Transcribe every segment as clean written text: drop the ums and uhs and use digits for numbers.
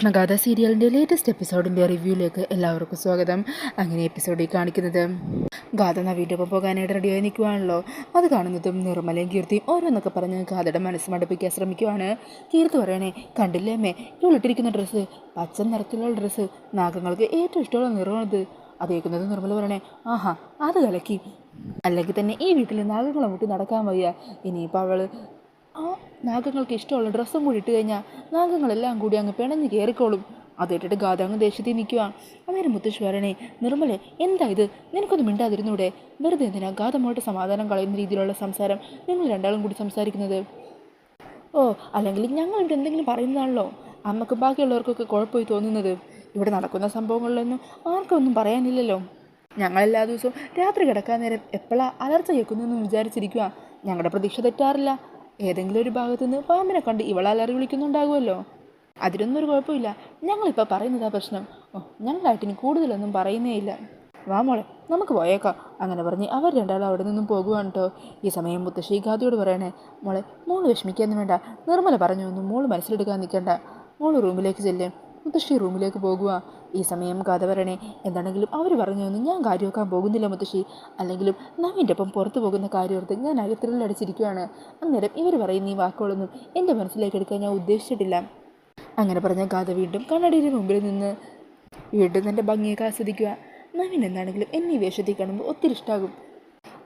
കൃഷ്ണഗാഥ സീരിയലിൻ്റെ ലേറ്റസ്റ്റ് എപ്പിസോഡിൻ്റെ റിവ്യൂയിലേക്ക് എല്ലാവർക്കും സ്വാഗതം. അങ്ങനെ എപ്പിസോഡിൽ കാണിക്കുന്നത് ഗാഥ നവീൻ്റെ ഒപ്പം പോകാനായിട്ട് റെഡിയായി നിൽക്കുവാണല്ലോ. അത് കാണുന്നതും നിർമ്മലയും കീർത്തിയും ഓരോന്നൊക്കെ പറഞ്ഞ് ഗാഥയുടെ മനസ്സ് മടുപ്പിക്കാൻ ശ്രമിക്കുവാണ്. കീർത്തി പറയണേ, കണ്ടില്ലേ അമ്മേ, ഇവളിട്ടിരിക്കുന്ന ഡ്രസ്സ്, പച്ച നിറത്തിലുള്ള ഡ്രസ്സ്, നാഗങ്ങൾക്ക് ഏറ്റവും ഇഷ്ടമുള്ള നിറമാണത്. അത് കേൾക്കുന്നത് നിർമ്മല പറയണേ, ആഹാ അത് കലക്കി, അല്ലെങ്കിൽ തന്നെ ഈ വീട്ടിൽ നാഗങ്ങളെ മുട്ടി നടക്കാൻ വയ്യ. ഇനിയിപ്പോൾ അവൾ ആ നാഗങ്ങൾക്ക് ഇഷ്ടമുള്ള ഡ്രസ്സും കൂടി ഇട്ട് കഴിഞ്ഞാൽ നാഗങ്ങളെല്ലാം കൂടി അങ്ങ് പിണഞ്ഞ് കയറിക്കോളും. അതേറ്റിട്ട് ഗാഥ അങ്ങ് ദേഷ്യത്തിൽ നിൽക്കുക. അന്നേരം മുത്തശ്ശി പറയണേ, നിർമ്മലെ എന്താ ഇത്, നിനക്കൊന്നും മിണ്ടാതിരുന്നൂടെ? വെറുതെ എന്തിനാ ഗാഥമ്മോട്ട് സമാധാനം കളയുന്ന രീതിയിലുള്ള സംസാരം നിങ്ങൾ രണ്ടാളും കൂടി സംസാരിക്കുന്നത്? ഓ, അല്ലെങ്കിൽ ഞങ്ങൾ ഇവിടെ എന്തെങ്കിലും പറയുന്നതാണല്ലോ അമ്മക്ക് ബാക്കിയുള്ളവർക്കൊക്കെ കുഴപ്പമായി തോന്നുന്നത്. ഇവിടെ നടക്കുന്ന സംഭവങ്ങളിലൊന്നും ആർക്കും ഒന്നും പറയാനില്ലല്ലോ. ഞങ്ങളെല്ലാ ദിവസവും രാത്രി കിടക്കാൻ നേരം എപ്പോഴാണ് അലർച്ച കേൾക്കുന്നതെന്ന് വിചാരിച്ചിരിക്കുക. ഞങ്ങളുടെ പ്രതീക്ഷ തെറ്റാറില്ല. ഏതെങ്കിലും ഒരു ഭാഗത്തു നിന്ന് പാമ്പിനെ കണ്ട് ഇവളലറി വിളിക്കുന്നുണ്ടാകുമല്ലോ. അതിനൊന്നും ഒരു കുഴപ്പമില്ല. ഞങ്ങളിപ്പോൾ പറയുന്നതാ പ്രശ്നം. ഞങ്ങളായിട്ടിനി കൂടുതലൊന്നും പറയുന്നേ ഇല്ല. വാ മോളെ, നമുക്ക് പോയേക്കാം. അങ്ങനെ പറഞ്ഞ് അവർ രണ്ടാളും അവിടെ നിന്നും പോകുവാണ് കേട്ടോ. ഈ സമയം മുത്തശ്ശി ഗാഥയോട് പറയണേ, മോളെ മോള് വിഷമിക്കാനും വേണ്ട, നിർമ്മല പറഞ്ഞു ഒന്നും മോള് മനസ്സിലെടുക്കാൻ നിൽക്കണ്ട. മോള് റൂമിലേക്ക് ചെല്ലേ. മുത്തശ്ശി റൂമിലേക്ക് പോകുക. ഈ സമയം കഥ പറയണേ, എന്താണെങ്കിലും അവർ പറഞ്ഞൊന്നും ഞാൻ കാര്യമാക്കാൻ പോകുന്നില്ല മുത്തശ്ശി. അല്ലെങ്കിലും നവീൻ്റെ ഒപ്പം പുറത്തു പോകുന്ന കാര്യോർത്ത് ഞാൻ അകത്തിരലടിച്ചിരിക്കുകയാണ്. അന്നേരം ഇവർ പറയുന്ന ഈ വാക്കുകളൊന്നും എൻ്റെ മനസ്സിലേക്ക് എടുക്കാൻ ഞാൻ ഉദ്ദേശിച്ചിട്ടില്ല. അങ്ങനെ പറഞ്ഞ കഥ വീണ്ടും കണ്ണടിയുടെ മുമ്പിൽ നിന്ന് വീണ്ടും എൻ്റെ ഭംഗിയൊക്കെ ആസ്വദിക്കുക. നവീൻ എന്താണെങ്കിലും എന്നെ ഈ വേഷത്തിൽ കാണുമ്പോൾ ഒത്തിരി ഇഷ്ടമാകും.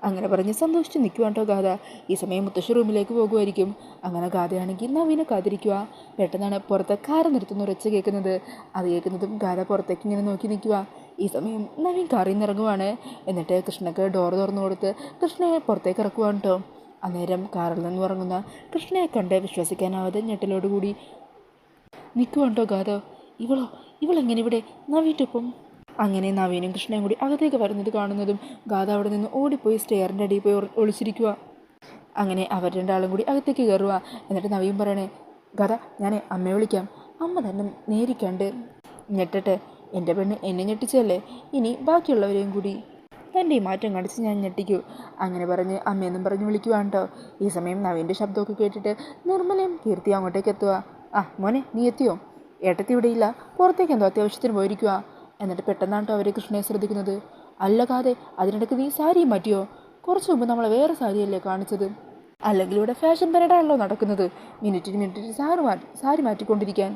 അങ്ങനെ പറഞ്ഞ് സന്തോഷിച്ച് നിൽക്കുവാണ്ടോ ഗാഥ. ഈ സമയം മുത്തശ്ശി റൂമിലേക്ക് പോകുമായിരിക്കും. അങ്ങനെ ഗാഥയാണെങ്കിൽ നവീനെ കാത്തിരിക്കുക. പെട്ടെന്നാണ് പുറത്ത് കാറ് നിർത്തുന്ന ഒരൊച്ച കേൾക്കുന്നത്. അത് കേൾക്കുന്നതും ഗാഥ പുറത്തേക്ക് ഇങ്ങനെ നോക്കി നിൽക്കുക. ഈ സമയം നവീൻ കാറിൽ നിന്ന് ഇറങ്ങുവാണ്. എന്നിട്ട് കൃഷ്ണക്ക് ഡോർ തുറന്നു കൊടുത്ത് കൃഷ്ണയെ പുറത്തേക്ക് ഇറക്കുവാണ് കേട്ടോ. അന്നേരം കാറിൽ നിന്ന് ഇറങ്ങുന്ന കൃഷ്ണയെ കണ്ട് വിശ്വസിക്കാനാവാതെ ഞെട്ടലോടുകൂടി നിൽക്കുവാണ്ടോ ഗാഥ. ഇവളെങ്ങനെ ഇവിടെ നവീൻ്റെ ഒപ്പം? അങ്ങനെ നവീനും കൃഷ്ണയും കൂടി അകത്തേക്ക് വരുന്നത് കാണുന്നതും ഗാഥ അവിടെ നിന്ന് ഓടിപ്പോയി സ്റ്റെയറിൻ്റെ അടിയിൽ പോയി ഒളിച്ചിരിക്കുക. അങ്ങനെ അവർ രണ്ടാളും കൂടി അകത്തേക്ക് കയറുക. എന്നിട്ട് നവീൻ പറയണേ, ഗാഥ ഞാൻ അമ്മയെ വിളിക്കാം. അമ്മ തന്നെ നേരിക്കണ്ട് ഞെട്ടട്ടെ. എൻ്റെ പെണ്ണ് എന്നെ ഞെട്ടിച്ചല്ലേ, ഇനി ബാക്കിയുള്ളവരെയും കൂടി തൻ്റെ ഈ മാറ്റം കാണിച്ച് ഞാൻ ഞെട്ടിക്കൂ. അങ്ങനെ പറഞ്ഞ് അമ്മയെന്നും പറഞ്ഞ് വിളിക്കുവാണ് കേട്ടോ. ഈ സമയം നവീൻ്റെ ശബ്ദമൊക്കെ കേട്ടിട്ട് നിർമ്മലയും കീർത്തിയും അങ്ങോട്ടേക്ക് എത്തുക. ആ മോനെ, നീ എത്തിയോ? ഏട്ടത്തി ഇവിടെ ഇല്ല, പുറത്തേക്ക് എന്തോ അത്യാവശ്യത്തിന് പോയിരിക്കുക. എന്നിട്ട് പെട്ടെന്നാണ് അവർ കൃഷ്ണയെ ശ്രദ്ധിക്കുന്നത്. അല്ല കാതെ, അതിനിടയ്ക്ക് നീ സാരിയും മാറ്റിയോ? കുറച്ച് മുമ്പ് നമ്മളെ വേറെ സാരിയല്ലേ കാണിച്ചത്? അല്ലെങ്കിൽ ഇവിടെ ഫാഷൻ പരേഡാണല്ലോ നടക്കുന്നത്, മിനിറ്റിന് സാരി മാറ്റിക്കൊണ്ടിരിക്കാൻ.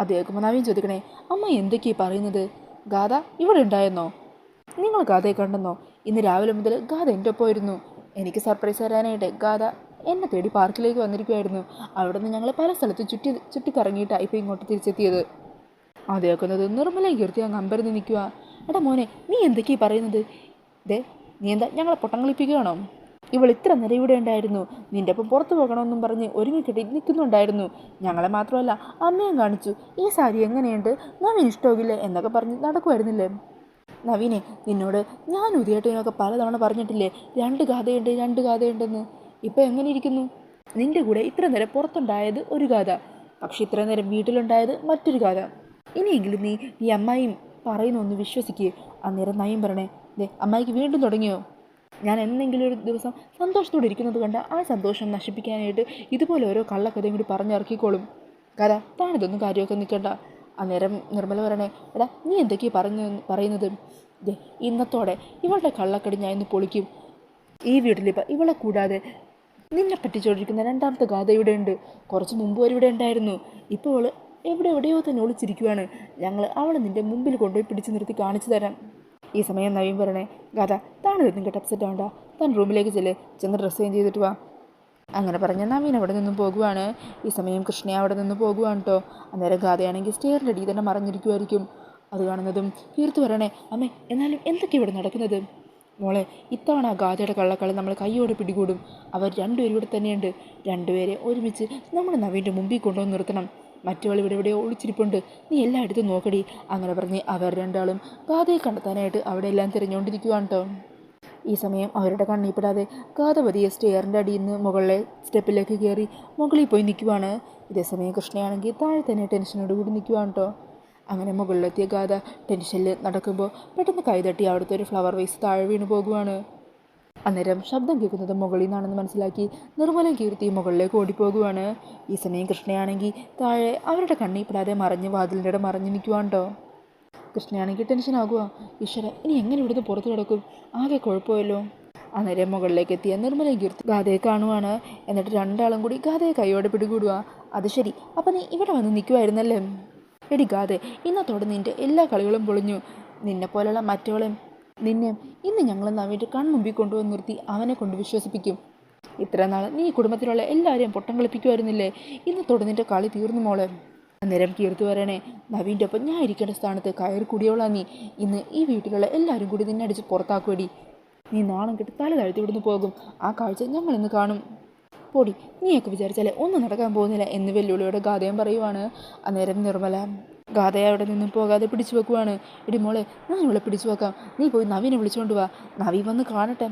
അത് കേൾക്കുമ്പോൾ നവീൻ ചോദിക്കണേ, അമ്മ എന്തൊക്കെയാണ് പറയുന്നത്? ഗാഥ ഇവിടെ ഉണ്ടായെന്നോ? നിങ്ങൾ ഗാഥയെ കണ്ടെന്നോ? ഇന്ന് രാവിലെ മുതൽ ഗാഥ എൻ്റെ ഒപ്പമായിരുന്നു. എനിക്ക് സർപ്രൈസ് തരാനായിട്ട് ഗാഥ എന്നെ തേടി പാർക്കിലേക്ക് വന്നിരിക്കുമായിരുന്നു. അവിടെ നിന്ന് ഞങ്ങൾ പല സ്ഥലത്തും ചുറ്റിക്കറങ്ങിയിട്ടാണ് ഇപ്പോൾ ഇങ്ങോട്ട് തിരിച്ചെത്തിയത്. അത് കേൾക്കുന്നത് നിർമ്മലയും കീർത്തി അങ്ങ് അമ്പരന്ന് നിൽക്കുക. എടാ മോനെ, നീ എന്തൊക്കെയാണ് പറയുന്നത്? നീ എന്താ ഞങ്ങളെ പൊട്ടം കളിപ്പിക്കുകയാണോ? ഇവൾ ഇത്ര നേരം ഇവിടെ ഉണ്ടായിരുന്നു, നിൻ്റെ ഒപ്പം പുറത്തു പോകണമെന്നും പറഞ്ഞ് ഒരുങ്ങിക്കെട്ടി നിൽക്കുന്നുണ്ടായിരുന്നു. ഞങ്ങളെ മാത്രമല്ല അമ്മയും കാണിച്ചു. ഈ സാരി എങ്ങനെയുണ്ട്, നവീൻ ഇഷ്ടമാകില്ലേ എന്നൊക്കെ പറഞ്ഞ് നടക്കുമായിരുന്നില്ലേ? നവീനെ, നിന്നോട് ഞാൻ ഉദയേട്ടനൊക്കെ പലതവണ പറഞ്ഞിട്ടില്ലേ, രണ്ട് ഗാഥയുണ്ടെന്ന്. ഇപ്പോൾ എങ്ങനെ ഇരിക്കുന്നു? നിൻ്റെ കൂടെ ഇത്ര നേരം പുറത്തുണ്ടായത് ഒരു ഗാഥ, പക്ഷെ ഇത്ര നേരം വീട്ടിലുണ്ടായത് മറ്റൊരു ഗാഥ. ഇനിയെങ്കിലും നീ ഈ അമ്മായിയും പറയുന്നൊന്ന് വിശ്വസിക്കുക. അന്നേരം നയം പറയണേ, അമ്മായിക്ക് വീണ്ടും തുടങ്ങിയോ? ഞാൻ എന്തെങ്കിലും ഒരു ദിവസം സന്തോഷത്തോടെ ഇരിക്കുന്നത് കണ്ട ആ സന്തോഷം നശിപ്പിക്കാനായിട്ട് ഇതുപോലെ ഓരോ കള്ളക്കഥയും കൂടി പറഞ്ഞിറക്കിക്കോളും. കഥ താണിതൊന്നും കാര്യമൊക്കെ നിൽക്കണ്ട. അന്നേരം നിർമ്മല പറയണേ, എടാ നീ എന്തൊക്കെയാണ് പറയുന്നത്? ഇന്നത്തോടെ ഇവളുടെ കള്ളക്കടി ഞാൻ ഇന്ന് പൊളിക്കും. ഈ വീട്ടിലിപ്പോൾ ഇവളെ കൂടാതെ നിന്നെ പറ്റിച്ചോണ്ടിരിക്കുന്ന രണ്ടാമത്തെ ഗാഥ ഇവിടെ ഉണ്ട്. കുറച്ച് മുമ്പ് ഇവിടെ ഉണ്ടായിരുന്നു. ഇപ്പോൾ അവൾ എവിടെയോ തന്നെ ഒളിച്ചിരിക്കുകയാണ്. ഞങ്ങൾ അവളെ നിൻ്റെ മുമ്പിൽ കൊണ്ടുപോയി പിടിച്ചു നിർത്തി കാണിച്ചു തരാം. ഈ സമയം നവീൻ പറയണേ, ഗാഥ താണിതൊന്നും കേട്ട് അപ്സെറ്റ് ആവണ്ട, താൻ റൂമിലേക്ക് ചെന്ന് ഡ്രസ്സ് ചേഞ്ച് ചെയ്തിട്ട് വാ. അങ്ങനെ പറഞ്ഞ നവീൻ അവിടെ നിന്നും പോകുവാണ്. ഈ സമയം കൃഷ്ണയെ അവിടെ നിന്ന് പോകുവാണ് കേട്ടോ. അന്നേരം ഗാഥയാണെങ്കിൽ സ്റ്റെയറിൻ്റെ അടിയിൽ തന്നെ മറഞ്ഞിരിക്കുമായിരിക്കും. അത് കാണുന്നതും കീർത്തി പറയണേ, അമ്മേ എന്നാലും എന്തൊക്കെയാണ് ഇവിടെ നടക്കുന്നത്? മോളെ, ഇത്തവണ ഗാഥയുടെ കള്ളക്കളി നമ്മൾ കൈയോടെ പിടികൂടും. അവർ രണ്ടുപേരും ഇവിടെ തന്നെയുണ്ട്. രണ്ടുപേരെ ഒരുമിച്ച് നമ്മൾ നവീൻ്റെ മുമ്പിൽ കൊണ്ടുവന്ന് നിർത്തണം. മറ്റവൾ ഇവിടെ ഒളിച്ചിരിപ്പുണ്ട്, നീ എല്ലായിടത്തും നോക്കടി. അങ്ങനെ പറഞ്ഞ് അവർ രണ്ടാളും ഗാഥയെ കണ്ടെത്താനായിട്ട് അവിടെ എല്ലാം തിരഞ്ഞുകൊണ്ടിരിക്കുകയാണ് കേട്ടോ. ഈ സമയം അവരുടെ കണ്ണിപ്പെടാതെ ഗാഥ പതിയെ സ്റ്റെയറിൻ്റെ അടിയിൽ നിന്ന് മുകളിലെ സ്റ്റെപ്പിലേക്ക് കയറി മുകളിൽ പോയി നിൽക്കുവാണ്. ഇതേസമയം കൃഷ്ണയാണെങ്കിൽ താഴെ തന്നെ ടെൻഷനോട് കൂടി നിൽക്കുവാണ് കേട്ടോ. അങ്ങനെ മുകളിലെത്തിയ ഗാഥ ടെൻഷനിൽ നടക്കുമ്പോൾ പെട്ടെന്ന് കൈതട്ടി അവിടുത്തെ ഒരു ഫ്ലവർ വേസ് താഴെ വീണ് പോകുവാണ്. അന്നേരം ശബ്ദം കേൾക്കുന്നത് മുകളിൽ നിന്നാണെന്ന് മനസ്സിലാക്കി നിർമ്മലയും കീർത്തിയും മുകളിലേക്ക് ഓടിപ്പോകുവാണ്. ഈ സമയം കൃഷ്ണയാണെങ്കിൽ താഴെ അവരുടെ കണ്ണിപ്പെടാതെ മറിഞ്ഞ് വാതിലിൻ്റെ മറിഞ്ഞ് നിൽക്കുവാണ്ടോ. കൃഷ്ണയാണെങ്കിൽ ടെൻഷനാകുക. ഈശ്വര, ഇനി എങ്ങനെ ഇവിടുന്ന് പുറത്തു കിടക്കും? ആകെ കുഴപ്പമല്ലോ. അന്നേരം മുകളിലേക്ക് എത്തിയ നിർമ്മലയും കീർത്തി ഗാഥയെ കാണുവാണ്. എന്നിട്ട് രണ്ടാളും കൂടി ഗാഥയെ കൈയോടെ പിടികൂടുക. അത് ശരി, അപ്പം നീ ഇവിടെ വന്ന് നിൽക്കുമായിരുന്നല്ലേ? എടി ഗാഥെ, ഇന്നത്തോടെ നിൻ്റെ എല്ലാ കളികളും പൊളിഞ്ഞു. നിന്നെപ്പോലുള്ള മറ്റവളെയും നിന്നെ ഇന്ന് ഞങ്ങൾ നവീൻ്റെ കൺമുമ്പിൽ കൊണ്ടുവന്ന് നിർത്തി അവനെ കൊണ്ട് വിശ്വസിപ്പിക്കും. ഇത്ര നാൾ നീ കുടുംബത്തിലുള്ള എല്ലാവരെയും പൊട്ടം കളിപ്പിക്കുമായിരുന്നില്ലേ? ഇന്നത്തോടെ നിൻ്റെ കളി തീർന്നു മോളെ. അന്നേരം കീർത്തി പറയണേ, നവീൻ്റെ ഒപ്പം ഞാൻ ഇരിക്കേണ്ട സ്ഥാനത്ത് കയറി കൂടിയോളാ നീ. ഇന്ന് ഈ വീട്ടിലുള്ള എല്ലാവരും കൂടി നിന്നെ അടിച്ച് പുറത്താക്കുവടി. നീ നാണം കെട്ടി തല താഴ്ത്തി ഇവിടുന്ന് പോകും. ആ കാഴ്ച ഞങ്ങൾ ഇന്ന് കാണും. പൊടി, നീയൊക്കെ വിചാരിച്ചാലേ ഒന്നും നടക്കാൻ പോകുന്നില്ല എന്ന് വെല്ലുവിളിയോടെ ഗാഥയും പറയുവാണ്. അന്നേരം നിർമ്മല ഗാഥയെ അവിടെ നിന്നും പോകാതെ പിടിച്ചു വെക്കുവാണ്. എടി മോളെ, ഞാൻ ഇവിടെ പിടിച്ചു വെക്കാം. നീ പോയി നവീനെ വിളിച്ചുകൊണ്ട് വാ. നവി വന്ന് കാണട്ടെ,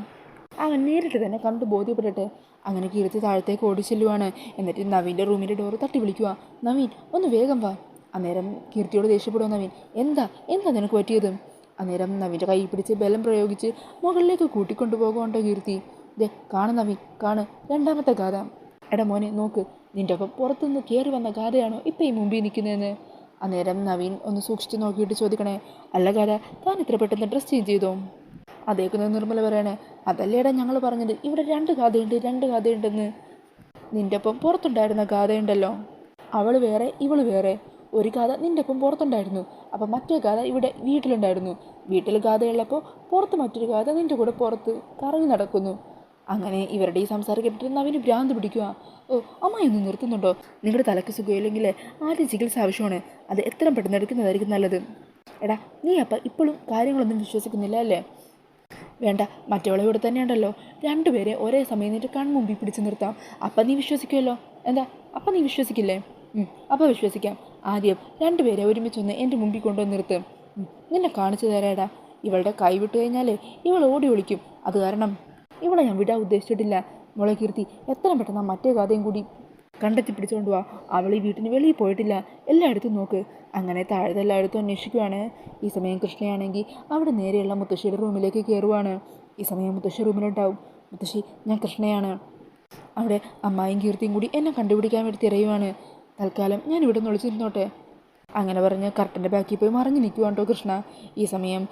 അവൻ നേരിട്ട് തന്നെ കണ്ടു ബോധ്യപ്പെടട്ടെ. അങ്ങനെ കീർത്തി താഴത്തേക്ക് ഓടിച്ചെല്ലുവാണ്. എന്നിട്ട് നവീൻ്റെ റൂമിൻ്റെ ഡോറ് തട്ടി വിളിക്കുക. നവീൻ, ഒന്ന് വേഗം വാ. അന്നേരം കീർത്തിയോട് ദേഷ്യപ്പെടുക നവീൻ. എന്താ നിനക്ക് പറ്റിയത്? അന്നേരം നവീൻ്റെ കൈ പിടിച്ച് ബലം പ്രയോഗിച്ച് മുകളിലേക്ക് കൂട്ടിക്കൊണ്ടുപോകുകൊണ്ടോ കീർത്തി. ദേ കാണു നവീൻ, കാണു, രണ്ടാമത്തെ ഗാഥ. എടാ മോനെ, നോക്ക്, നിൻ്റെ ഒപ്പം പുറത്തുനിന്ന് കയറി വന്ന ഗാഥയാണോ ഇപ്പം ഈ മുമ്പിൽ നിൽക്കുന്നതെന്ന്. അന്നേരം നവീൻ ഒന്ന് സൂക്ഷിച്ച് നോക്കിയിട്ട് ചോദിക്കണേ, അല്ല ഗാഥ, താൻ ഇത്ര പെട്ടെന്ന് ഡ്രസ്സ് ചേഞ്ച് ചെയ്തോ? അതേക്കുന്ന നിർമ്മല പറയണേ, അതല്ലേടാ ഞങ്ങൾ പറഞ്ഞത്, ഇവിടെ രണ്ട് ഗാഥയുണ്ടെന്ന്. നിൻ്റെ ഒപ്പം പുറത്തുണ്ടായിരുന്ന ഗാഥയുണ്ടല്ലോ, അവൾ വേറെ ഇവൾ വേറെ. ഒരു ഗാഥ നിൻ്റെ ഒപ്പം പുറത്തുണ്ടായിരുന്നു, അപ്പം മറ്റേ ഗാഥ ഇവിടെ വീട്ടിലുണ്ടായിരുന്നു. വീട്ടിൽ ഗാഥയുള്ളപ്പോൾ പുറത്ത് മറ്റൊരു ഗാഥ നിൻ്റെ കൂടെ പുറത്ത് കറങ്ങി നടക്കുന്നു. അങ്ങനെ ഇവരുടെ ഈ സംസാരം കേട്ടിട്ട് നവീന് ഭ്രാന്ത് പിടിക്കുക. ഓ, അമ്മ ഒന്ന് നിർത്തുന്നുണ്ടോ? നിങ്ങളുടെ തലയ്ക്ക് സുഖമില്ലെങ്കിൽ ആദ്യം ചികിത്സ ആവശ്യമാണ്. അത് എത്രയും പെട്ടെന്ന് എടുക്കുന്നതായിരിക്കും നല്ലത്. എടാ, നീ അപ്പം ഇപ്പോഴും കാര്യങ്ങളൊന്നും വിശ്വസിക്കുന്നില്ല അല്ലേ? വേണ്ട, മറ്റവളെ ഇവിടെ തന്നെയുണ്ടല്ലോ. രണ്ടുപേരെ ഒരേ സമയം നിൻ്റെ കൺമുമ്പിൽ പിടിച്ച് നിർത്താം. അപ്പം നീ വിശ്വസിക്കുമല്ലോ. എന്താ, അപ്പം നീ വിശ്വസിക്കില്ലേ? അപ്പം വിശ്വസിക്കാം. ആദ്യം രണ്ടുപേരെ ഒരുമിച്ചൊന്ന് എൻ്റെ മുമ്പിൽ കൊണ്ടുവന്ന് നിർത്ത്. നിന്നെ കാണിച്ചു തരാടാ. ഇവളുടെ കൈ വിട്ട് കഴിഞ്ഞാലേ ഇവൾ ഓടി ഒളിക്കും. അത് കാരണം ഇവളെ ഞാൻ വിടാൻ ഉദ്ദേശിച്ചിട്ടില്ല. മോളെ കീർത്തി, എത്രയും പെട്ടെന്ന് മറ്റേ കഥയും കൂടി കണ്ടെത്തി പിടിച്ചുകൊണ്ട് പോവാ. അവൾ ഈ വീട്ടിന് വെളിയിൽ പോയിട്ടില്ല, എല്ലായിടത്തും നോക്ക്. അങ്ങനെ താഴത്തെ എല്ലായിടത്തും അന്വേഷിക്കുവാണ്. ഈ സമയം കൃഷ്ണയാണെങ്കിൽ അവിടെ നേരെയുള്ള മുത്തശ്ശിയുടെ റൂമിലേക്ക് കയറുവാണ്. ഈ സമയം മുത്തശ്ശി റൂമിലുണ്ടാവും. മുത്തശ്ശി, ഞാൻ കൃഷ്ണയാണ്. അവിടെ അമ്മായും കീർത്തിയും കൂടി എന്നെ കണ്ടുപിടിക്കാൻ വേണ്ടി തിരയുവാണ്. തൽക്കാലം ഞാൻ ഇവിടെ നിന്ന് ഒളിച്ചിരുന്നോട്ടെ. അങ്ങനെ പറഞ്ഞ് കർട്ടൻ്റെ ബാക്കിൽ പോയി മറിഞ്ഞു നിൽക്കുവാണ്ടോ കൃഷ്ണ. ഈ സമയം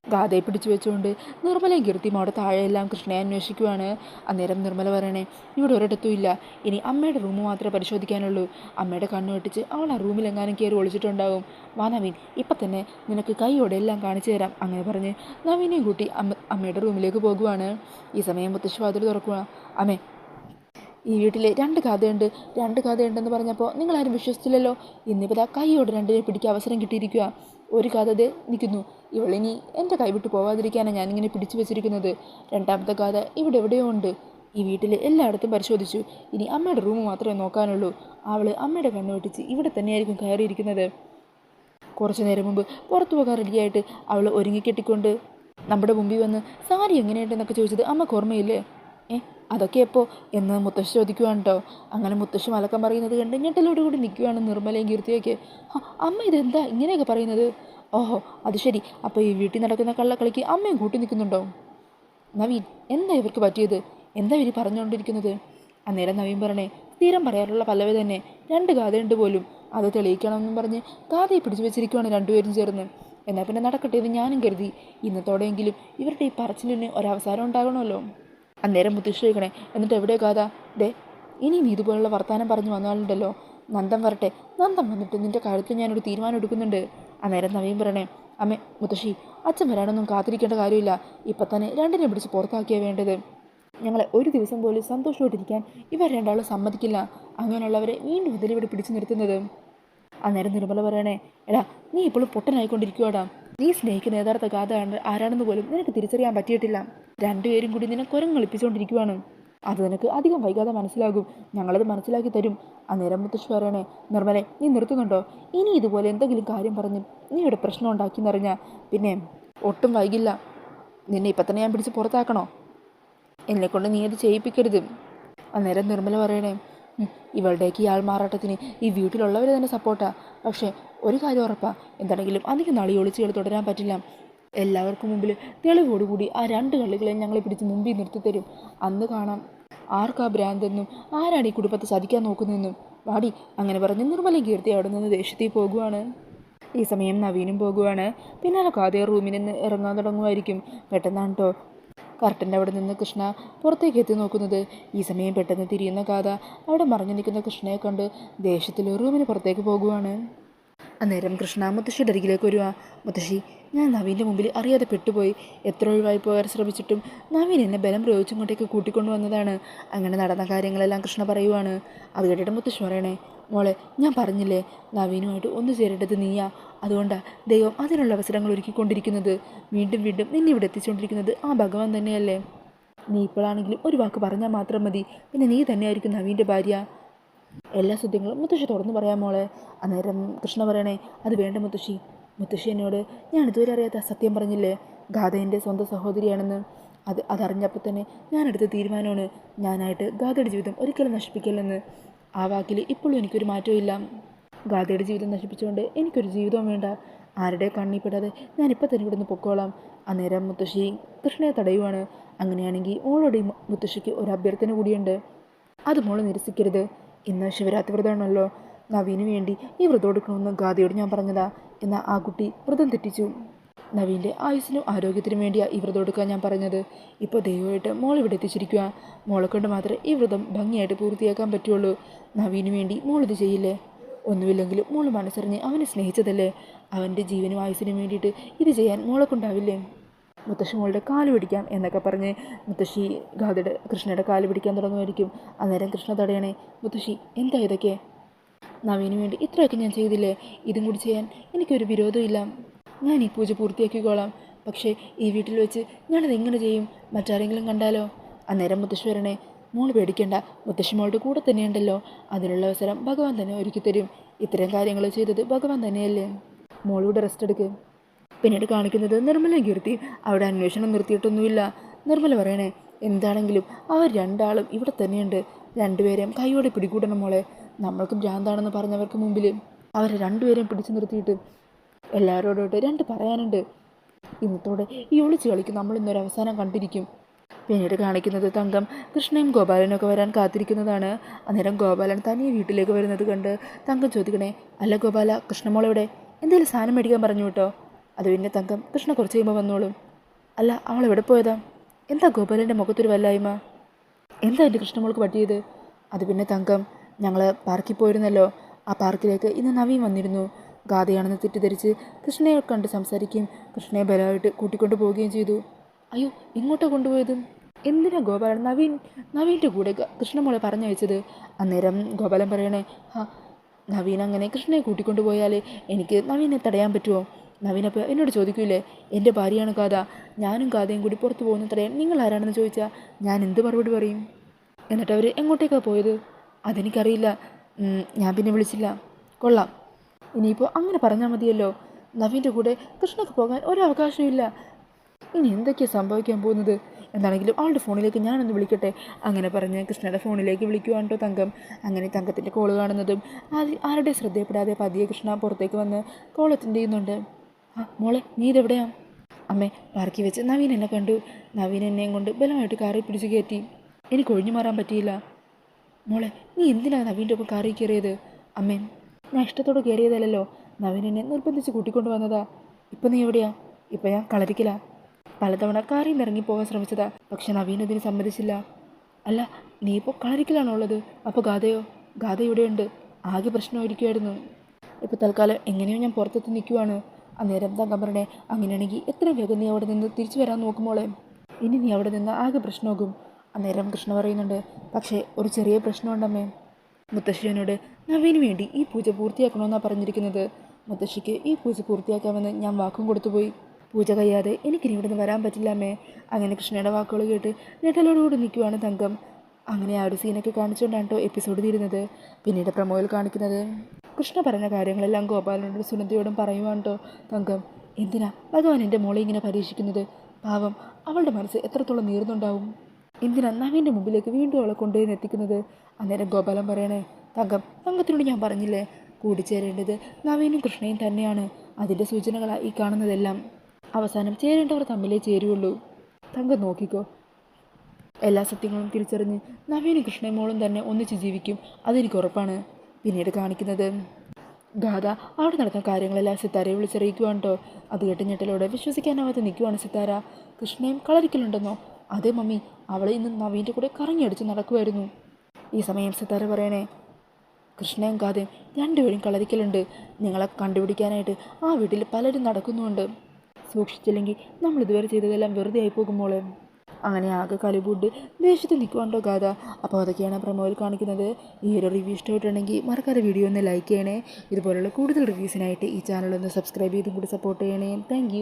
ഗാഥയെ പിടിച്ചു വെച്ചുകൊണ്ട് നിർമ്മലയും കീർത്തിയും അവിടെ താഴെയെല്ലാം കൃഷ്ണയെ അന്വേഷിക്കുവാണ്. അന്നേരം നിർമ്മല പറയണേ, ഇവിടെ ഒരിടത്തും ഇല്ല. ഇനി അമ്മയുടെ റൂം മാത്രമേ പരിശോധിക്കാനുള്ളൂ. അമ്മയുടെ കണ്ണു വെട്ടിച്ച് അവൾ ആ റൂമിലെങ്ങാനും കയറി ഒളിച്ചിട്ടുണ്ടാവും. വാ നവീൻ, ഇപ്പം തന്നെ നിനക്ക് കൈയോടെ എല്ലാം കാണിച്ചു തരാം. അങ്ങനെ പറഞ്ഞ് നവീനെയും കൂട്ടി അമ്മയുടെ റൂമിലേക്ക് പോകുവാണ്. ഈ സമയം മുത്തശ്ശി വാതിൽ തുറക്കുക. അമ്മേ, ഈ വീട്ടിൽ രണ്ട് കഥയുണ്ടെന്ന് പറഞ്ഞപ്പോൾ നിങ്ങളാരും വിശ്വസിച്ചില്ലല്ലോ. ഇന്നിപ്പോൾ കൈയോടെ രണ്ടിനെ പിടിക്കാൻ അവസരം കിട്ടിയിരിക്കുക. ഒരു കഥ നിൽക്കുന്നു. ഇവളിനി എൻ്റെ കൈവിട്ട് പോവാതിരിക്കാനാണ് ഞാനിങ്ങനെ പിടിച്ചു വെച്ചിരിക്കുന്നത്. രണ്ടാമത്തെ കഥ ഇവിടെ എവിടെയോ ഉണ്ട്. ഈ വീട്ടിൽ എല്ലായിടത്തും പരിശോധിച്ചു. ഇനി അമ്മയുടെ റൂം മാത്രമേ നോക്കാനുള്ളൂ. അവൾ അമ്മയുടെ കണ്ണ് വെട്ടിച്ച് ഇവിടെ തന്നെയായിരിക്കും കയറിയിരിക്കുന്നത്. കുറച്ചു നേരം മുമ്പ് പുറത്തു പോകാൻ റെഡിയായിട്ട് അവൾ ഒരുങ്ങിക്കെട്ടിക്കൊണ്ട് നമ്മുടെ മുമ്പിൽ വന്ന് സാരി എങ്ങനെയുണ്ടെന്നൊക്കെ ചോദിച്ചത് അമ്മക്ക് ഓർമ്മയില്ലേ? അതൊക്കെ എപ്പോൾ എന്ന് മുത്തശ്ശി ചോദിക്കുവാണ് കേട്ടോ. അങ്ങനെ മുത്തശ്ശി മലക്കം പറയുന്നത് കണ്ട് ഞെട്ടലോട് കൂടി നിൽക്കുവാണ് നിർമ്മലയും കീർത്തിയൊക്കെ. അമ്മ ഇതെന്താ ഇങ്ങനെയൊക്കെ പറയുന്നത്? ഓഹോ, അത് ശരി. അപ്പോൾ ഈ വീട്ടിൽ നടക്കുന്ന കള്ളക്കളിക്ക് അമ്മയും കൂട്ടി നിൽക്കുന്നുണ്ടോ? നവീൻ, എന്താ ഇവർക്ക് പറ്റിയത്? എന്താ ഇവർ പറഞ്ഞുകൊണ്ടിരിക്കുന്നത്? അന്നേരം നവീൻ പറഞ്ഞേ, സ്ഥിരം പറയാറുള്ള പല്ലവി തന്നെ. രണ്ട് ഗാഥയുണ്ട് പോലും. അത് തെളിയിക്കണമെന്നും പറഞ്ഞ് ഗാഥയെ പിടിച്ചു വെച്ചിരിക്കുവാണ് രണ്ടുപേരും ചേർന്ന്. എന്നാൽ പിന്നെ നടക്കട്ടെ എന്ന് ഞാനും കരുതി. ഇന്നത്തോടെയെങ്കിലും ഇവരുടെ ഈ പറച്ചിലിന് ഒരവസാനം ഉണ്ടാകണമല്ലോ. അന്നേരം മുത്തശ്ശി ചോദിക്കണേ, എന്നിട്ട് എവിടെ ഗാഥ? ഇനി നീ ഇതുപോലുള്ള വർത്തമാനം പറഞ്ഞു വന്നാലുണ്ടല്ലോ, നന്ദൻ വരട്ടെ. നന്ദൻ വന്നിട്ട് നിൻ്റെ കാര്യത്തിൽ ഞാനൊരു തീരുമാനം എടുക്കുന്നുണ്ട്. അന്നേരം നവീൻ പറയണേ, അമ്മേ മുത്തശ്ശി, അച്ഛൻ വരാനൊന്നും കാത്തിരിക്കേണ്ട കാര്യമില്ല. ഇപ്പം തന്നെ രണ്ടിനെ പിടിച്ച് പുറത്താക്കിയാൽ വേണ്ടത്. ഞങ്ങളെ ഒരു ദിവസം പോലും സന്തോഷമായിട്ടിരിക്കാൻ ഇവർ രണ്ടാളും സമ്മതിക്കില്ല. അങ്ങനെയുള്ളവരെ വീണ്ടും ഇതിലിവിടെ പിടിച്ചു നിർത്തുന്നത്. അന്നേരം നിർമ്മല പറയണേ, എടാ നീ ഇപ്പോഴും പൊട്ടനായിക്കൊണ്ടിരിക്കുവാടാ. നീ സ്നേഹിക്കുന്ന യഥാർത്ഥ ഗാഥ ആരാണെന്ന് പോലും നിനക്ക് തിരിച്ചറിയാൻ പറ്റിയിട്ടില്ല. രണ്ടുപേരും കൂടി നിന്നെ കുരങ്ങളിപ്പിച്ചുകൊണ്ടിരിക്കുവാണ്. അത് നിനക്ക് അധികം വൈകാതെ മനസ്സിലാകും. ഞങ്ങളത് മനസ്സിലാക്കി തരും. അന്നേരം മുത്തശ്ശി പറയണേ, നിർമ്മലെ നീ നിർത്തുന്നുണ്ടോ? ഇനി ഇതുപോലെ എന്തെങ്കിലും കാര്യം പറഞ്ഞ് നീ ഇവിടെ പ്രശ്നം ഉണ്ടാക്കിയെന്നറിഞ്ഞാൽ പിന്നെ ഒട്ടും വൈകില്ല. നിന്നെ ഇപ്പം തന്നെ ഞാൻ പിടിച്ച് പുറത്താക്കണോ? എന്നെക്കൊണ്ട് നീ അത് ചെയ്യിപ്പിക്കരുത്. അന്നേരം നിർമ്മല പറയണേ, ഇവളുടേക്ക് ഈ ആൾമാറാട്ടത്തിന് ഈ വീട്ടിലുള്ളവർ തന്നെ സപ്പോർട്ടാണ്. പക്ഷേ ഒരു കാര്യം ഉറപ്പാണ്, എന്താണെങ്കിലും അധികം നാളെ ഒളിച്ചുകൾ തുടരാൻ പറ്റില്ല. എല്ലാവർക്കും മുമ്പിൽ തെളിവോടുകൂടി ആ 2 കള്ളികളെയും ഞങ്ങളെ പിടിച്ച് മുമ്പിൽ നിർത്തിത്തരും. അന്ന് കാണാം ആർക്കാ ഭ്രാന്തെന്നും ആരാണ് ഈ കുടുംബത്തെ ചതിക്കാൻ നോക്കുന്നതെന്നും. വാടി. അങ്ങനെ പറഞ്ഞ് നിർമ്മലയും കീർത്തി അവിടെ നിന്ന് ദേഷ്യത്തിൽ പോകുവാണ്. ഈ സമയം നവീനും പോകുവാണ്. പിന്നാലെ കാതേ റൂമിൽ നിന്ന് ഇറങ്ങാൻ തുടങ്ങുമായിരിക്കും. പെട്ടെന്നാണ് കേട്ടോ കർട്ടൻ്റെ അവിടെ നിന്ന് കൃഷ്ണ പുറത്തേക്ക് എത്തി നോക്കുന്നത്. ഈ സമയം പെട്ടെന്ന് തിരിയുന്ന കാത അവിടെ മറഞ്ഞു നിൽക്കുന്ന കൃഷ്ണയെ കണ്ട് ദേഷ്യത്തിൽ റൂമിന് പുറത്തേക്ക് പോകുവാണ്. അന്നേരം കൃഷ്ണ മുത്തശ്ശിയുടെ അരികിലേക്ക് വരുവാ. മുത്തശ്ശി, ഞാൻ നവീൻ്റെ മുമ്പിൽ അറിയാതെ പെട്ടുപോയി. എത്ര ഒഴിവായി പോകാൻ ശ്രമിച്ചിട്ടും നവീൻ എന്നെ ബലം പ്രയോഗിച്ചും കൊണ്ടേക്ക് കൂട്ടിക്കൊണ്ടു വന്നതാണ്. അങ്ങനെ നടന്ന കാര്യങ്ങളെല്ലാം കൃഷ്ണ പറയുവാണ്. അത് കേട്ടിട്ട് മുത്തശ്ശി പറയണേ, മോളെ ഞാൻ പറഞ്ഞില്ലേ നവീനുമായിട്ട് ഒന്നു ചേരേണ്ടത് നീയാ. അതുകൊണ്ടാണ് ദൈവം അതിനുള്ള അവസരങ്ങൾ ഒരുക്കിക്കൊണ്ടിരിക്കുന്നത്. വീണ്ടും വീണ്ടും നിന്നെ ഇവിടെ എത്തിച്ചുകൊണ്ടിരിക്കുന്നത് ആ ഭഗവാൻ തന്നെയല്ലേ. നീ ഇപ്പോഴാണെങ്കിലും ഒരു വാക്ക് പറഞ്ഞാൽ മാത്രം മതി. പിന്നെ നീ തന്നെയായിരിക്കും നവീൻ്റെ ഭാര്യ. എല്ലാ സത്യങ്ങളും മുത്തശ്ശി തുറന്നു പറയാം മോളെ. അന്നേരം കൃഷ്ണ പറയണേ, അത് വേണ്ട മുത്തശ്ശി. മുത്തശ്ശി എന്നോട് ഞാൻ ഇതുവരെ അറിയാത്ത സത്യം പറഞ്ഞില്ലേ, ഗാഥ എൻ്റെ സ്വന്തം സഹോദരിയാണെന്ന്. അതറിഞ്ഞപ്പോൾ തന്നെ ഞാനെടുത്ത തീരുമാനമാണ് ഞാനായിട്ട് ഗാഥയുടെ ജീവിതം ഒരിക്കലും നശിപ്പിക്കില്ലെന്ന്. ആ വാക്കിൽ ഇപ്പോഴും എനിക്കൊരു മാറ്റവും ഇല്ല. ഗാഥയുടെ ജീവിതം നശിപ്പിച്ചുകൊണ്ട് എനിക്കൊരു ജീവിതവും വേണ്ട. ആരുടെ കണ്ണിപ്പെടാതെ ഞാനിപ്പോൾ തന്നെ ഇവിടുന്ന് പൊക്കോളാം. അന്നേരം മുത്തശ്ശി കൃഷ്ണയെ തടയുവാണ്. അങ്ങനെയാണെങ്കിൽ മോളോട് മുത്തശ്ശിക്ക് ഒരു അഭ്യർത്ഥന കൂടിയുണ്ട്. അത് മോൾ നിരസിക്കരുത്. ഇന്ന് ശിവരാത്രി വ്രതമാണല്ലോ. നവീന് വേണ്ടി ഈ വ്രതം എടുക്കണമെന്ന് ഗാഥയോട് ഞാൻ പറഞ്ഞതാ. എന്നാൽ ആ കുട്ടി വ്രതം തെറ്റിച്ചു. നവീൻ്റെ ആയുസ്സിനും ആരോഗ്യത്തിനും വേണ്ടിയാണ് ഈ വ്രതം എടുക്കാൻ ഞാൻ പറഞ്ഞത്. ഇപ്പോൾ ദൈവമായിട്ട് മോൾ ഇവിടെ എത്തിച്ചിരിക്കുക. മോളെ കൊണ്ട് മാത്രമേ ഈ വ്രതം ഭംഗിയായിട്ട് പൂർത്തിയാക്കാൻ പറ്റുള്ളൂ. നവീന് വേണ്ടി മോളിത് ചെയ്യില്ലേ? ഒന്നുമില്ലെങ്കിലും മോൾ മനസ്സറിഞ്ഞ് അവനെ സ്നേഹിച്ചതല്ലേ. അവൻ്റെ ജീവനും ആയുസ്സിനും വേണ്ടിയിട്ട് ഇത് ചെയ്യാൻ മോളെ കൊണ്ടാവില്ലേ? മുത്തശ്ശി മോളുടെ കാല് പിടിക്കാം എന്നൊക്കെ പറഞ്ഞ് മുത്തശ്ശി കൃഷ്ണയുടെ കാല് പിടിക്കാൻ തുടങ്ങുമായിരിക്കും. അന്നേരം കൃഷ്ണ തടയണേ, മുത്തശ്ശി എന്താ ഇതൊക്കെ? നവീന് വേണ്ടി ഇത്രയൊക്കെ ഞാൻ ചെയ്തില്ലേ, ഇതും കൂടി ചെയ്യാൻ എനിക്കൊരു വിരോധമില്ല. ഞാൻ ഈ പൂജ പൂർത്തിയാക്കിക്കോളാം. പക്ഷേ ഈ വീട്ടിൽ വെച്ച് ഞാനത് എങ്ങനെ ചെയ്യും? മറ്റാരെങ്കിലും കണ്ടാലോ? അന്നേരം മുത്തശ്ശി വരണേ, മോൾ പേടിക്കേണ്ട, മുത്തശ്ശി മോളുടെ കൂടെ തന്നെയുണ്ടല്ലോ. അതിനുള്ള അവസരം ഭഗവാൻ തന്നെ ഒരുക്കി തരും. ഇത്തരം കാര്യങ്ങൾ ചെയ്തത് ഭഗവാൻ തന്നെയല്ലേ. മോളിവിടെ റെസ്റ്റ് എടുക്കുക. പിന്നീട് കാണിക്കുന്നത് നിർമ്മലയും കീർത്തി അവിടെ അന്വേഷണം നിർത്തിയിട്ടൊന്നുമില്ല. നിർമ്മല പറയണേ, എന്താണെങ്കിലും അവർ 2 ആളും ഇവിടെ തന്നെയുണ്ട്. 2 പേരെയും കൈയോടെ പിടികൂടണം മോളെ. നമ്മൾക്ക് ഭ്രാന്താണെന്ന് പറഞ്ഞവർക്ക് മുമ്പിൽ അവരെ 2 പേരെയും പിടിച്ചു നിർത്തിയിട്ട് എല്ലാവരോടോട്ട് 2 പറയാനുണ്ട്. ഇന്നത്തോടെ ഈ ഒളിച്ച് കളിക്ക് നമ്മൾ ഇന്നൊരു അവസാനം കണ്ടിരിക്കും. പിന്നീട് കാണിക്കുന്നത് തങ്കം കൃഷ്ണയും ഗോപാലനൊക്കെ വരാൻ കാത്തിരിക്കുന്നതാണ്. അന്നേരം ഗോപാലൻ തനിയെ വീട്ടിലേക്ക് വരുന്നത് കണ്ട് തങ്കം ചോദിക്കണേ, അല്ല ഗോപാല, കൃഷ്ണമോളെവിടെ? എന്തെങ്കിലും സാധനം മേടിക്കാൻ പറഞ്ഞു കേട്ടോ. അത് പിന്നെ തങ്കം, കൃഷ്ണ കുറച്ച് കഴിയുമ്പോൾ വന്നോളും. അല്ല, അവളെവിടെ പോയതാ? എന്താ ഗോപാലൻ്റെ മുഖത്തൊരു വല്ലായ്മ? എന്താ എൻ്റെ കൃഷ്ണമോൾക്ക് പറ്റിയത്? അത് പിന്നെ തങ്കം, ഞങ്ങൾ പാർക്കിൽ പോയിരുന്നല്ലോ. ആ പാർക്കിലേക്ക് ഇന്ന് നവീൻ വന്നിരുന്നു. ഗാഥയാണെന്ന് തെറ്റിദ്ധരിച്ച് കൃഷ്ണയെ കണ്ട് സംസാരിക്കുകയും കൃഷ്ണയെ ബലമായിട്ട് കൂട്ടിക്കൊണ്ടു പോവുകയും ചെയ്തു. അയ്യോ, എങ്ങോട്ടാണ് കൊണ്ടുപോയത്? എന്തിനാ ഗോപാലൻ നവീൻ്റെ കൂടെ കൃഷ്ണമോളെ പറഞ്ഞയച്ചത്? അന്നേരം ഗോപാലൻ പറയണേ, നവീൻ അങ്ങനെ കൃഷ്ണയെ കൂട്ടിക്കൊണ്ടു പോയാൽ എനിക്ക് നവീനെ തടയാൻ പറ്റുമോ? നവീനപ്പോൾ എന്നോട് ചോദിക്കൂലേ, എൻ്റെ ഭാര്യയാണ് ഗാഥ, ഞാനും ഗാഥയും കൂടി പുറത്തു പോകുന്ന തടയാൻ നിങ്ങൾ ആരാണെന്ന് ചോദിച്ചാൽ ഞാൻ എന്ത് മറുപടി പറയും? എന്നിട്ട് അവർ എങ്ങോട്ടേക്കാണ് പോയത്? അതെനിക്കറിയില്ല. ഞാൻ പിന്നെ വിളിച്ചില്ല. കൊള്ളാം, ഇനിയിപ്പോൾ അങ്ങനെ പറഞ്ഞാൽ മതിയല്ലോ. നവീൻ്റെ കൂടെ കൃഷ്ണക്ക് പോകാൻ ഒരവകാശമില്ല. ഇനി എന്തൊക്കെയാണ് സംഭവിക്കാൻ പോകുന്നത്? എന്താണെങ്കിലും അവളുടെ ഫോണിലേക്ക് ഞാനൊന്ന് വിളിക്കട്ടെ. അങ്ങനെ പറഞ്ഞ് കൃഷ്ണയുടെ ഫോണിലേക്ക് വിളിക്കുവാണ് കേട്ടോ തങ്കം. അങ്ങനെ തങ്കത്തിൻ്റെ കോള് കാണുന്നതും ആരുടെ ശ്രദ്ധയപ്പെടാതെ പതിയെ കൃഷ്ണ പുറത്തേക്ക് വന്ന് കോൾ അറ്റൻഡ് ചെയ്യുന്നുണ്ട്. മോളെ, നീ ഇതെവിടെയാ? അമ്മേ, പാർക്കിൽ വെച്ച് നവീൻ എന്നെ കണ്ടു. നവീൻ എന്നെയും കൊണ്ട് ബലമായിട്ട് കാറിൽ പിടിച്ച് കയറ്റി. എനിക്ക് ഒഴിഞ്ഞു മാറാൻ പറ്റിയില്ല. മോളെ, നീ എന്തിനാണ് നവീൻ്റെ ഒപ്പം കാറിൽ കയറിയത്? അമ്മേ, ഞാൻ ഇഷ്ടത്തോടെ കയറിയതല്ലോ. നവീൻ എന്നെ നിർബന്ധിച്ച് കൂട്ടിക്കൊണ്ട് വന്നതാ. ഇപ്പം നീ എവിടെയാ? ഇപ്പം ഞാൻ കളരിക്കില്ല. പലതവണ കാറിൽ നിന്ന് ഇറങ്ങി പോകാൻ ശ്രമിച്ചതാ, പക്ഷെ നവീൻ അതിന് സമ്മതിച്ചില്ല. അല്ല, നീ ഇപ്പോൾ കളരിക്കലാണോ ഉള്ളത്? അപ്പോൾ ഗാഥയോ? ഗാഥ ഇവിടെയുണ്ട്. ആകെ പ്രശ്നമായിരിക്കുമായിരുന്നു. ഇപ്പോൾ തൽക്കാലം എങ്ങനെയോ ഞാൻ പുറത്തെത്തി നിൽക്കുവാണ്. അന്നേരം തങ്കം പറഞ്ഞേ, അങ്ങനെയാണെങ്കിൽ എത്രയും വേഗം നീ അവിടെ നിന്ന് തിരിച്ചു വരാൻ നോക്കുമോളെ. ഇനി നീ അവിടെ നിന്ന് ആകെ പ്രശ്നമാകും. അന്നേരം കൃഷ്ണ പറയുന്നുണ്ട്, പക്ഷേ ഒരു ചെറിയ പ്രശ്നമുണ്ടമ്മേ. മുത്തശ്ശിയോട് നവീന് വേണ്ടി ഈ പൂജ പൂർത്തിയാക്കണമെന്നാണ് പറഞ്ഞിരിക്കുന്നത്. മുത്തശ്ശിക്ക് ഈ പൂജ പൂർത്തിയാക്കാമെന്ന് ഞാൻ വാക്കും കൊടുത്തുപോയി. പൂജ കഴിയാതെ എനിക്കിനി ഇവിടെ നിന്ന് വരാൻ പറ്റില്ല അമ്മേ. അങ്ങനെ കൃഷ്ണയുടെ വാക്കുകൾ കേട്ട് ഞെട്ടലോടുകൂടി നിൽക്കുവാണ് തങ്കം. അങ്ങനെ ആ ഒരു സീനൊക്കെ കാണിച്ചുകൊണ്ടാണ് കേട്ടോ എപ്പിസോഡ് തീരുന്നത്. പിന്നീട് പ്രമോയിൽ കാണിക്കുന്നത് കൃഷ്ണ പറഞ്ഞ കാര്യങ്ങളെല്ലാം ഗോപാലനോടും സുനന്ദയോടും പറയുവാണ് കേട്ടോ തങ്കം. എന്തിനാ ഭഗവാൻ എൻ്റെ മോളെ ഇങ്ങനെ പരീക്ഷിക്കുന്നത്? പാവം, അവളുടെ മനസ്സ് എത്രത്തോളം നീർന്നുണ്ടാവും. എന്തിനാ നവീൻ്റെ മുമ്പിലേക്ക് വീണ്ടും അവളെ കൊണ്ടുപോയി എത്തിക്കുന്നത്? അന്നേരം ഗോപാലൻ പറയണേ, തങ്കത്തിനോട് ഞാൻ പറഞ്ഞില്ലേ, കൂടിച്ചേരേണ്ടത് നവീനും കൃഷ്ണയും തന്നെയാണ്. അതിൻ്റെ സൂചനകളാണ് ഈ കാണുന്നതെല്ലാം. അവസാനം ചേരേണ്ടവർ തമ്മിലേ ചേരുള്ളൂ. തങ്കം നോക്കിക്കോ, എല്ലാ സത്യങ്ങളും തിരിച്ചറിഞ്ഞ് നവീനും കൃഷ്ണമോളും തന്നെ ഒന്നിച്ച് ജീവിക്കും, അതെനിക്ക് ഉറപ്പാണ്. പിന്നീട് കാണിക്കുന്നത് ഗാഥ അവിടെ നടക്കുന്ന കാര്യങ്ങളെല്ലാം സിത്താരയെ വിളിച്ചറിയിക്കുവാണ് കേട്ടോ. അത് കേട്ട് ഞെട്ടലോടെ വിശ്വസിക്കാനാവാതെ നിൽക്കുവാണ് സിത്താര. കൃഷ്ണയും കളരിക്കലുണ്ടെന്നോ? അതേ മമ്മി, അവളെ ഇന്ന് നവീൻ്റെ കൂടെ കറങ്ങിയടിച്ച് നടക്കുമായിരുന്നു. ഈ സമയം സിത്താര പറയണേ, കൃഷ്ണയും ഗാഥയും രണ്ടുപേരും കളരിക്കലുണ്ട്. നിങ്ങളെ കണ്ടുപിടിക്കാനായിട്ട് ആ വീട്ടിൽ പലരും നടക്കുന്നുമുണ്ട്. സൂക്ഷിച്ചില്ലെങ്കിൽ നമ്മൾ ഇതുവരെ ചെയ്തതെല്ലാം വെറുതെ ആയി പോകും മോളെ. അങ്ങനെ ആകെ കലിബുഡ് ദേഷ്യത്തിൽ നിൽക്കുവാണ്ടോ ഗാഥ. അപ്പോൾ അതൊക്കെയാണ് പ്രമോയിൽ കാണിക്കുന്നത്. ഈ ഒരു റിവ്യൂ ഇഷ്ടമായിട്ടുണ്ടെങ്കിൽ മറക്കാതെ വീഡിയോ ഒന്ന് ലൈക്ക് ചെയ്യണേ. ഇതുപോലുള്ള കൂടുതൽ റിവ്യൂസിനായിട്ട് ഈ ചാനൽ ഒന്ന് സബ്സ്ക്രൈബ് ചെയ്തും കൂടി സപ്പോർട്ട് ചെയ്യണേ. താങ്ക്